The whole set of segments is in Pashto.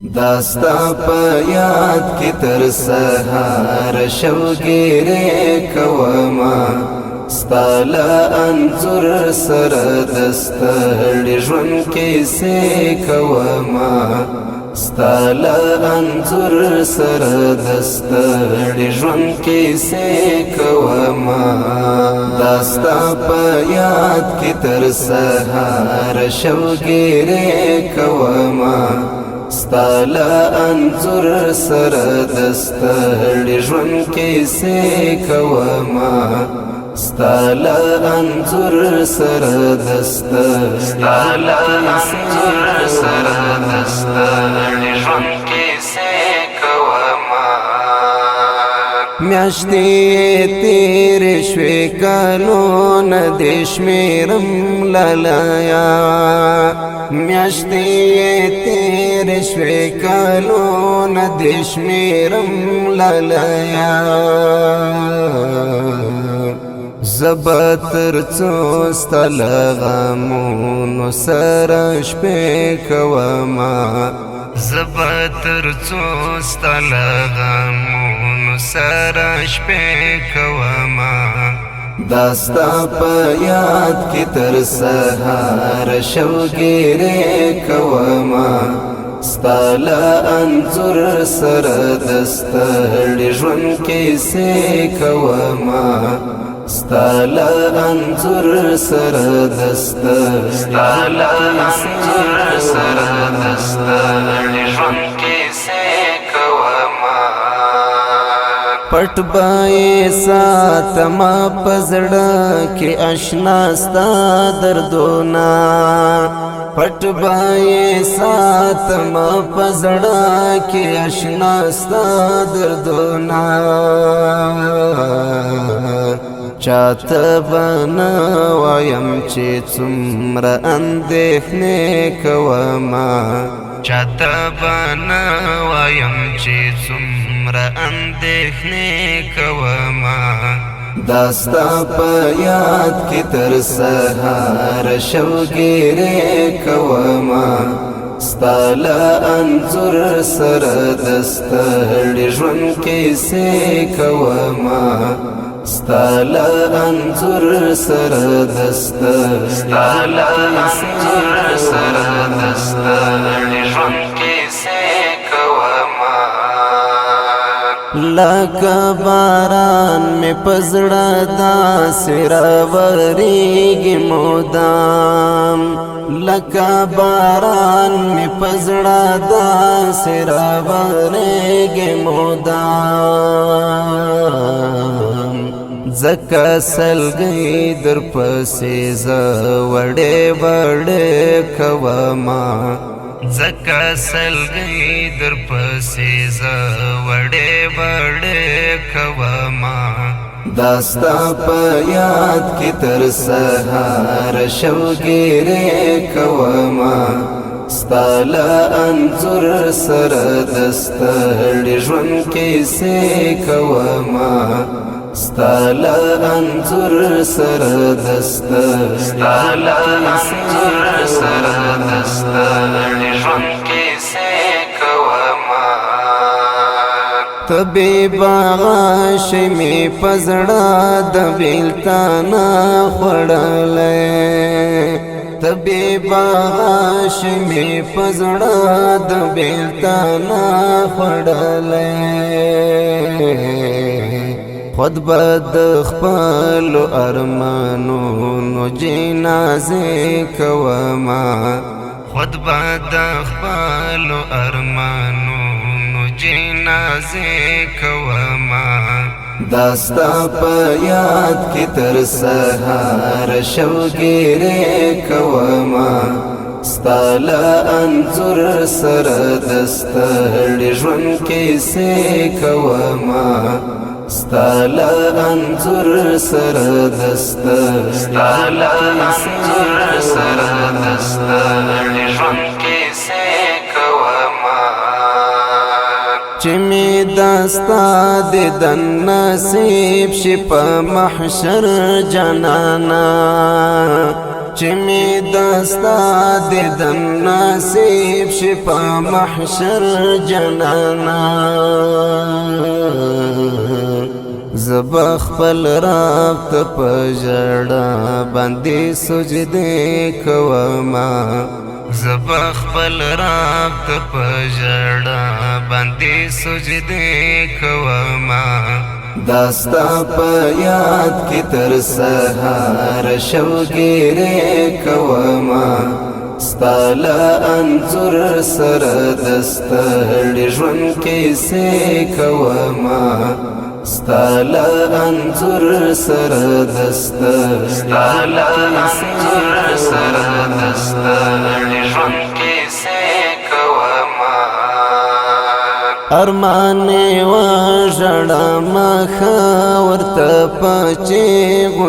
داستا په یاد کی تر سهار شوګیره کوما ستاله انزور سره دستړ ژوند کې سه کوما ستاله انزور سره دستړ ژوند کې سه کوما داستا په یاد کی تر سهار شوګیره کوما ستاله انزور سره دستړ ژوند کې سه کوما ستاله انزور سره دستړ ژوند کې سه کوما میاشتې تیر شوي کلونه د شمیرم لالایا میاشتې تیر شوي کلونه د شمیرم لالایا زبتر څو ستل غمونو سره شپې کوما زبتر څو ستل غمونو سره شپې کوما داستا په یاد کی تر سهار شوګیره کوما ستاله انزور سره دستړ ژوند کې سه کوما ستاله انزور سره دستړ ژوند کې سه کوما پټ بای ساتما پزړه کې آشنا ستا دردونه پټ بای ساتما پزړه کې آشنا ستا دردونه چاته بنا وایم چې څومره اندېښنې کوما چاته بنا وایم چې څومره اندېښنې کوما داستا په یاد کی تر سهار شوګیره کوما ستاله انزور سره دستړ ژوند کې سه کوما ستاله انزور سره دستړ ژوند کې سه کوما لکه باران می پزړه داسې راورېږي مدام لکه باران می پزړه داسې راورېږي مدام ځکه سلګۍ در پسې زه وړې وړې کوما ځکه سلګۍ در پسې زه وړې وړې کوما داستا په یاد کی تر سهار شوګیره کوما ستاله انزور سره دستړ ژوند کې سه کوما ستاله انزور سره دستړ ژوند کې سه کوما طبیب غاش می پزړه د بیلتانا خړلې طبیب غاش می پزړه د بیلتانا خړلې خود بد خپل ارمانونو جنازه کوما خود بد خپل ارمانونو جنازه کوما داستا په یاد کی تر سهار شوګیره کوما ستاله انزور سره دستړ ژوند کې سه کوما ستاله انزور سره دستړ ژوند کې سه کوما چې می داستا د نصیب شي په محشر جانانا چې می دستا دیدن نصیب شي په محشر جنانا زبا خپل رب ته په ژړا باندې سجدې کوما زبا خپل رب ته په ژړا باندې سجدې کوما داستا په یاد کې تر سهار شوګیرې کوما ستاله انځور سره دستړې ژوند کې سې کوما ستاله انځور سره دستړې ژوند کې سې کوما ارمان و ژړا مخه ورته پچېغو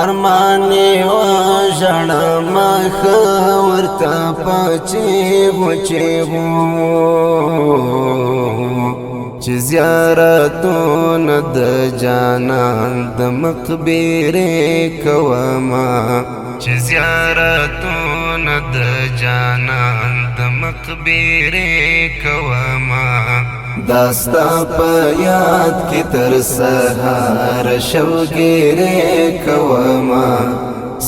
ارمان و ژړا مخه ورته پچېغو چې زیارتونه د جانان د مقبرې کوما چې زیارتونه د جانان د مقبرې کوما داستا په یاد کې تر سهار شوګیرې کوما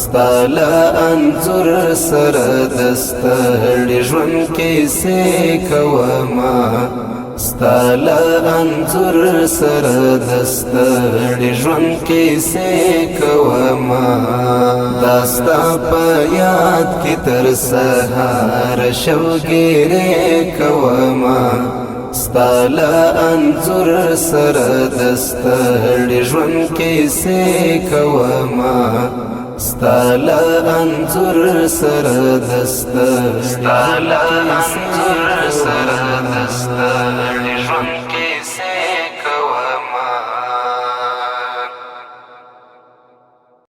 ستاله انځور سره دستړې ژوند کې سې کوما ستاله انځور سره دستړې ژوند کې سې کوما داستا په یاد کې تر سهار شوګیرې کوما ستاله انځور سره دستړې ژوند کې سې کوما ستاله انځور سره دستړې